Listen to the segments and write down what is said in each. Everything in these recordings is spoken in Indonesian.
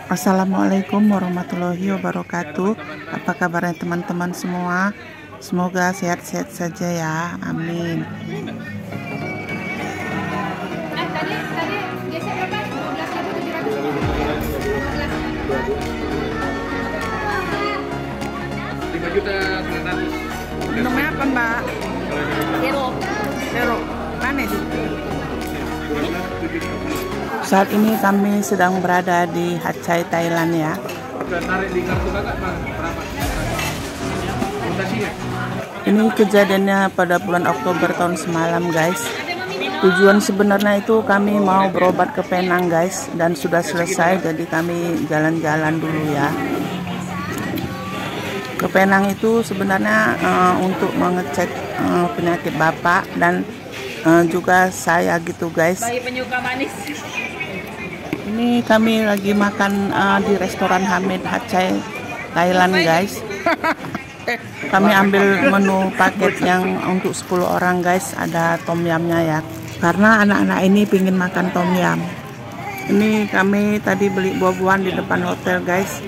Assalamualaikum warahmatullahi wabarakatuh. Apa kabarnya teman-teman semua? Semoga sehat-sehat saja ya. Amin. Minumnya apa, Mbak? Jeruk manis. Saat ini kami sedang berada di Hat Yai, Thailand ya. Ini kejadiannya pada bulan Oktober tahun semalam guys. Tujuan sebenarnya itu kami mau berobat ke Penang guys, dan sudah selesai, jadi kami jalan-jalan dulu ya. Ke Penang itu sebenarnya untuk mengecek penyakit bapak dan juga saya gitu guys. Bagi penyuka manis. Ini kami lagi makan di restoran Hamid Hat Yai, Thailand guys. Kami ambil menu paket yang untuk 10 orang guys, ada tom yamnya ya. Karena anak-anak ini pingin makan tom yam. Ini kami tadi beli buah-buahan di depan hotel guys.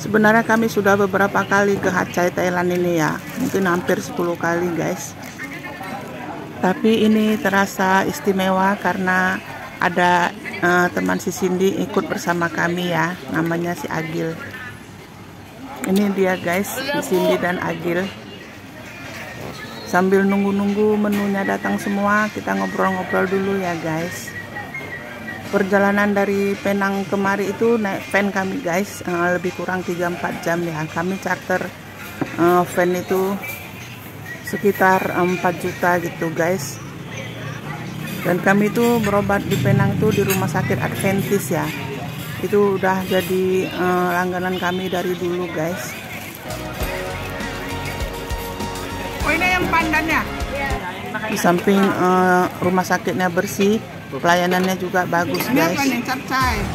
Sebenarnya kami sudah beberapa kali ke Hat Yai Thailand ini ya, mungkin hampir 10 kali guys. Tapi ini terasa istimewa karena ada teman si Cindy ikut bersama kami ya, namanya si Agil. Ini dia guys, si Cindy dan Agil. Sambil nunggu-nunggu menunya datang semua, kita ngobrol-ngobrol dulu ya guys. Perjalanan dari Penang kemari itu naik van kami guys, lebih kurang 3-4 jam ya. Kami charter van itu sekitar 4 juta gitu guys. Dan kami itu berobat di Penang itu di rumah sakit Adventist ya. Itu udah jadi langganan kami dari dulu guys. Oh ini yang pandannya? Di samping rumah sakitnya bersih, pelayanannya juga bagus guys. Ini capcay.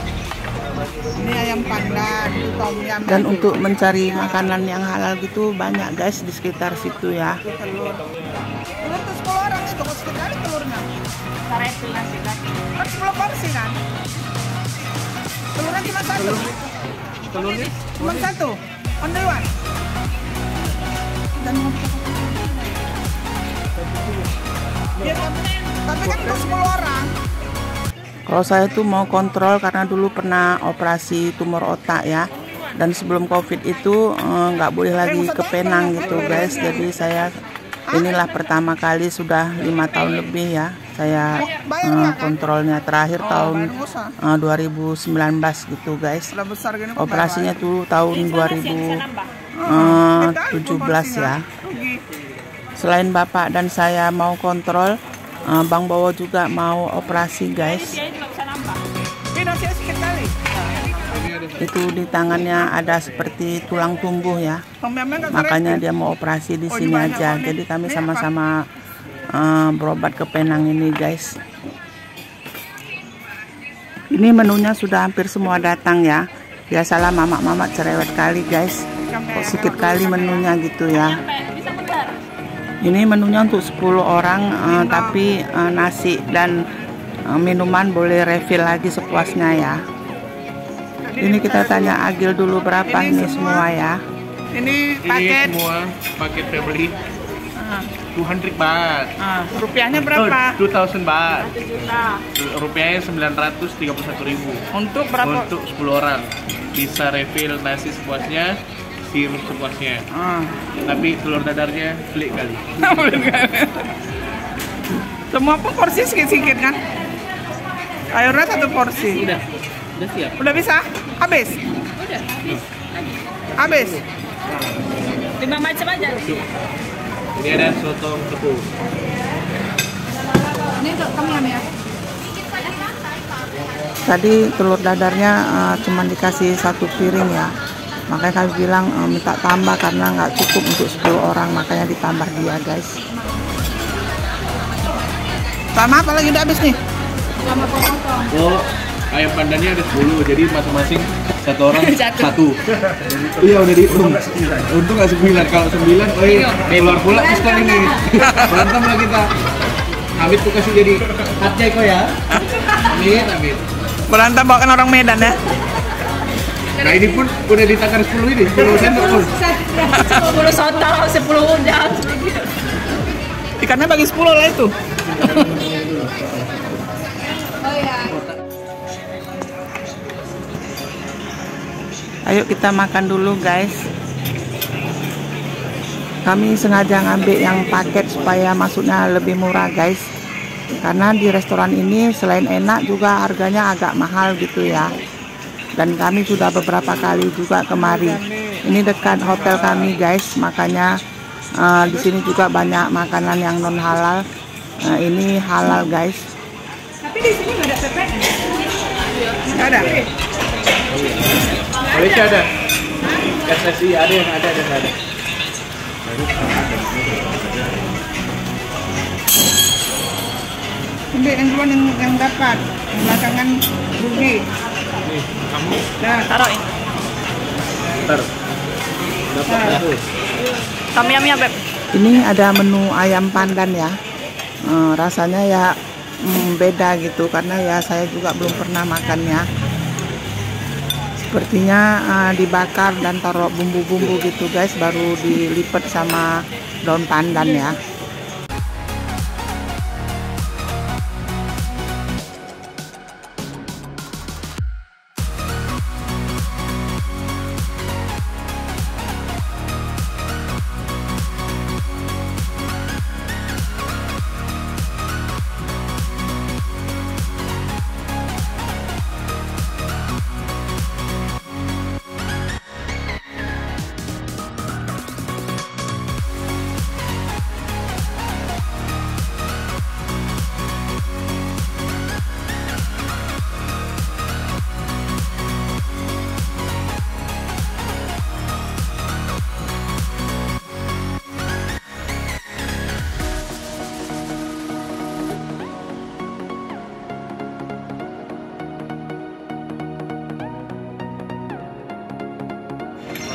Ini ayam pandan, tom yam. Dan untuk mencari makanan yang halal gitu banyak guys di sekitar situ ya. Telur tuh 10 orang itu sekali telurnya. Itu nasi kaki. Kan 10 porsi kan? Telurnya cuma satu. Telurnya cuma satu. Only one. Dan ya, tapi kan itu 10 orang. Kalau saya tuh mau kontrol karena dulu pernah operasi tumor otak ya. Dan sebelum COVID itu nggak boleh lagi ke Penang gitu guys. Jadi saya inilah pertama kali sudah 5 tahun lebih ya saya kontrolnya, terakhir tahun 2019 gitu guys. Operasinya tuh tahun 2017 ya. Selain bapak dan saya mau kontrol, Bang Bowo juga mau operasi guys. Itu di tangannya ada seperti tulang tumbuh ya, makanya dia mau operasi di sini aja. Jadi kami sama-sama berobat ke Penang ini guys. Ini menunya sudah hampir semua datang ya. Biasalah mama-mama cerewet kali guys, kok sedikit kali menunya gitu ya. Ini menunya untuk 10 orang, tapi nasi dan minuman boleh refill lagi sepuasnya ya. Ini kita tanya Agil dulu berapa ini semua ya. Ini paket. Ini semua paket family. 200 baht. Rupiahnya berapa? 2000 baht. Rupiahnya 931.000. Untuk berapa? Untuk 10 orang. Bisa refill nasi sepuasnya, sirup sepuasnya. Tapi telur dadarnya pelik kali. Semua pun porsi sedikit kan? Airnya 1 porsi. Udah siap. Udah bisa? Habis? Udah habis. 5 macam aja. Ini ada sotong tepung. Ini untuk tom ya. Tadi telur dadarnya cuma dikasih 1 piring ya. Makanya kami bilang minta tambah karena nggak cukup untuk 10 orang, makanya ditambah dia guys. Sama apa lagi udah habis nih? Sama potong. Oh, ayam pandannya ada 10, jadi masing-masing 1 orang 1. Iya udah dihitung. Untung nggak 9, kalau 9, keluar pula pistol ini. Berantem lah kita. Hamid tuh kasih jadi Hat Yai kok ya. Amin. Berantem bawa kan orang Medan ya. Nah ini pun udah ditakar 10 ini, 10 sendok pun. 10 soto, 10 udang. Ikannya bagi 10 lah itu. Oh ya. Ayo kita makan dulu guys. Kami sengaja ngambil yang paket supaya masuknya lebih murah guys. Karena di restoran ini selain enak juga harganya agak mahal gitu ya. Dan kami sudah beberapa kali juga kemari. Ini dekat hotel kami guys, makanya di sini juga banyak makanan yang non halal. Ini halal guys. Tapi di sini nggak ada PPN. Nggak ada. Malaysia ada. SSI ada yang ada dan ada. Ini yang duluan yang dapat, yang belakangan rugi. Nih, kamu Nah, taruh ini. ntar dapat satu. Tom-yumnya, Beb. Ini ada menu ayam pandan ya. Rasanya ya beda gitu karena ya saya juga belum pernah makannya. Sepertinya dibakar dan taruh bumbu-bumbu gitu guys, baru dilipat sama daun pandan ya.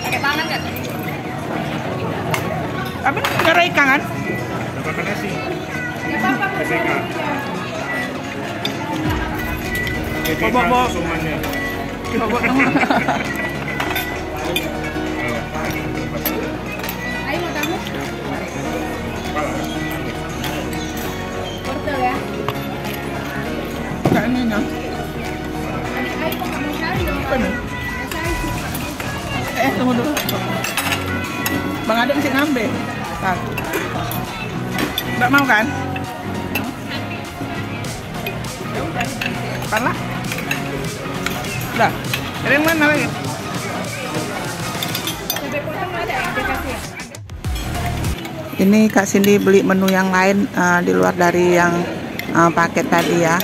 Pakai tangan kan? Apa negara ikan kan? Dapat nasi. Ya apa-apa. Bawa. Semuanya. Ayo mau tamu? Wortel ya? Enggak ini ya. Ayo kok kamu cari dong? Tunggu dulu. Bang Ade mesti ngambil. Ntar. Nggak mau kan? Depan lah. Udah. Dari yang mana lagi? Cabai potong ada ya? Dikasih ya? Ini Kak Cindy beli menu yang lain di luar dari yang paket tadi ya.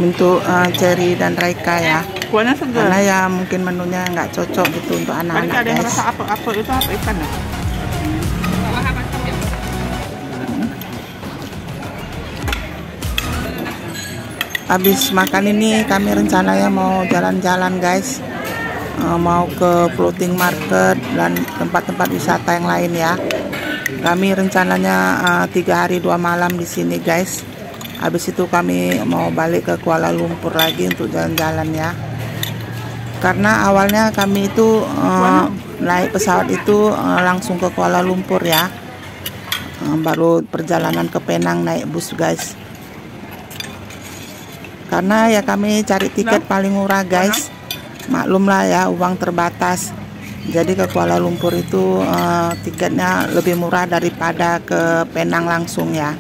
Untuk Cherry dan Raika ya. Kuahnya segar. Karena ya mungkin menunya nggak cocok gitu untuk anak-anak ada yang guys. rasa apa itu apa ikan ya? Habis makan ini kami rencananya mau jalan-jalan guys. Mau ke floating market dan tempat-tempat wisata yang lain ya. Kami rencananya 3 hari 2 malam di sini guys. Habis itu kami mau balik ke Kuala Lumpur lagi untuk jalan-jalan ya. Karena awalnya kami itu naik pesawat itu langsung ke Kuala Lumpur ya. Baru perjalanan ke Penang naik bus guys. Karena ya kami cari tiket paling murah guys. Maklumlah ya, uang terbatas. Jadi ke Kuala Lumpur itu tiketnya lebih murah daripada ke Penang langsung ya.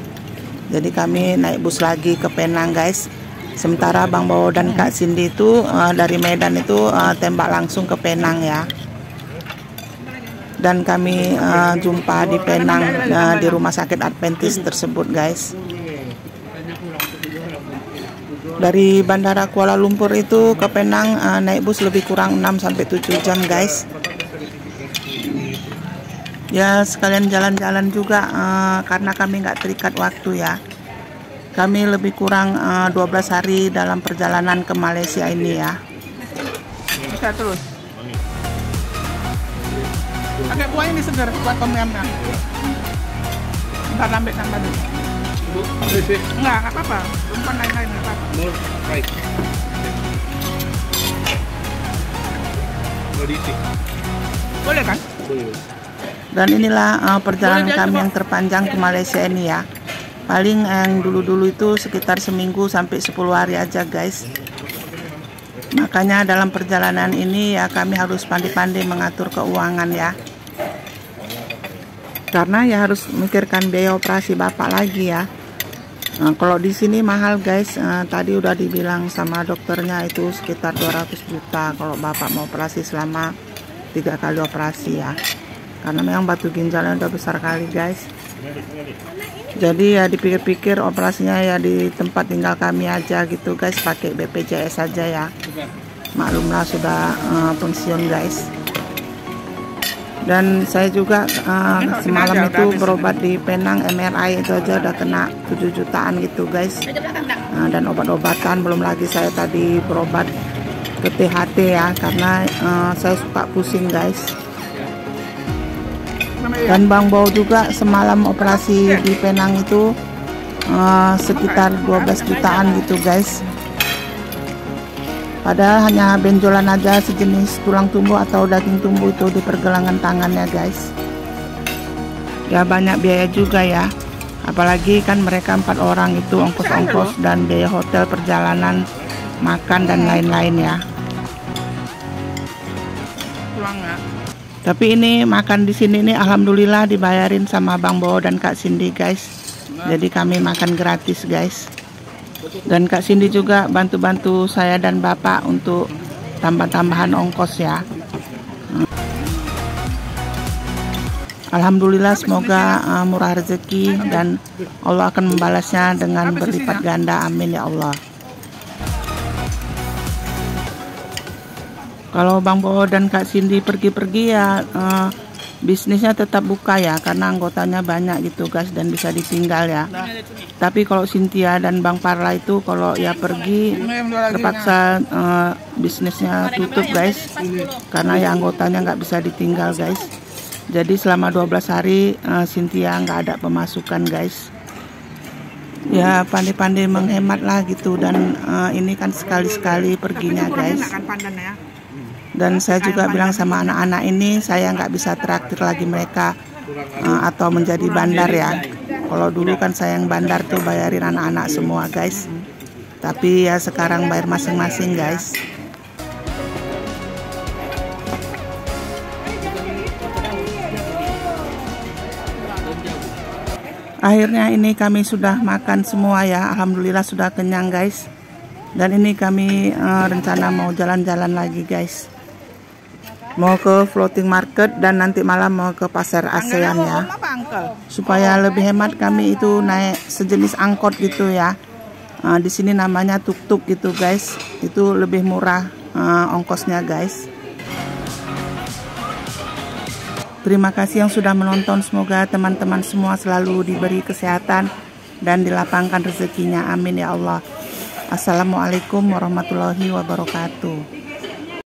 Jadi kami naik bus lagi ke Penang guys. Sementara Bang Bowo dan Kak Cindy itu dari Medan itu tembak langsung ke Penang ya. Dan kami jumpa di Penang di rumah sakit Adventist tersebut guys. Dari Bandara Kuala Lumpur itu ke Penang naik bus lebih kurang 6-7 jam guys. Ya sekalian jalan-jalan juga karena kami nggak terikat waktu ya. Kami lebih kurang 12 hari dalam perjalanan ke Malaysia ini ya. Bisa terus. Pakai kuahnya ini segar, kuah tom yumnya. Ntar nambah dulu. Enggak apa-apa. Umpan lain-lain nggak apa-apa. audisi. Boleh kan? Boleh. Dan inilah perjalanan kami yang terpanjang ke Malaysia ini ya. Paling yang dulu-dulu itu sekitar seminggu sampai 10 hari aja guys. Makanya dalam perjalanan ini ya kami harus pandai-pandai mengatur keuangan ya. Karena ya harus memikirkan biaya operasi bapak lagi ya. Nah, kalau di sini mahal guys. Tadi udah dibilang sama dokternya itu sekitar 200 juta kalau bapak mau operasi selama 3 kali operasi ya. Karena memang batu ginjalnya udah besar kali guys. Jadi ya dipikir-pikir operasinya ya di tempat tinggal kami aja gitu guys, pakai BPJS saja ya. Maklumlah sudah pensiun guys. Dan saya juga semalam itu berobat di Penang, MRI itu aja udah kena 7 jutaan gitu guys. Dan obat-obatan, belum lagi saya tadi berobat ke THT ya, karena saya suka pusing guys. Dan Bang Bo juga semalam operasi di Penang itu sekitar 12 jutaan gitu guys. Padahal hanya benjolan aja sejenis tulang tumbuh atau daging tumbuh itu di pergelangan tangannya guys. Ya banyak biaya juga ya. Apalagi kan mereka 4 orang itu ongkos-ongkos dan biaya hotel, perjalanan, makan dan lain-lain ya. Tulangnya. Tapi ini makan di sini nih alhamdulillah dibayarin sama Bang Bo dan Kak Cindy guys. Jadi kami makan gratis guys. Dan Kak Cindy juga bantu-bantu saya dan Bapak untuk tambah-tambahan ongkos ya. Alhamdulillah semoga murah rezeki dan Allah akan membalasnya dengan berlipat ganda. Amin ya Allah. Kalau Bang Bo dan Kak Cindy pergi-pergi ya bisnisnya tetap buka ya, karena anggotanya banyak gitu guys dan bisa ditinggal ya. Tapi kalau Cynthia dan Bang Parla itu kalau ya pergi terpaksa bisnisnya tutup guys, karena ya anggotanya nggak bisa ditinggal guys. Jadi selama 12 hari Cynthia nggak ada pemasukan guys. Ya pandai-pandai menghemat lah gitu, dan ini kan sekali-sekali perginya guys. Dan saya juga bilang sama anak-anak ini, saya nggak bisa traktir lagi mereka atau menjadi bandar ya. Kalau dulu kan saya yang bandar tuh bayarin anak-anak semua guys. Tapi ya sekarang bayar masing-masing guys. Akhirnya ini kami sudah makan semua ya. Alhamdulillah sudah kenyang guys. Dan ini kami rencana mau jalan-jalan lagi guys. Mau ke floating market dan nanti malam mau ke pasar ASEAN ya. Supaya lebih hemat kami itu naik sejenis angkot gitu ya. Di sini namanya tuk-tuk gitu guys. Itu lebih murah ongkosnya guys. Terima kasih yang sudah menonton. Semoga teman-teman semua selalu diberi kesehatan dan dilapangkan rezekinya. Amin ya Allah. Assalamualaikum warahmatullahi wabarakatuh.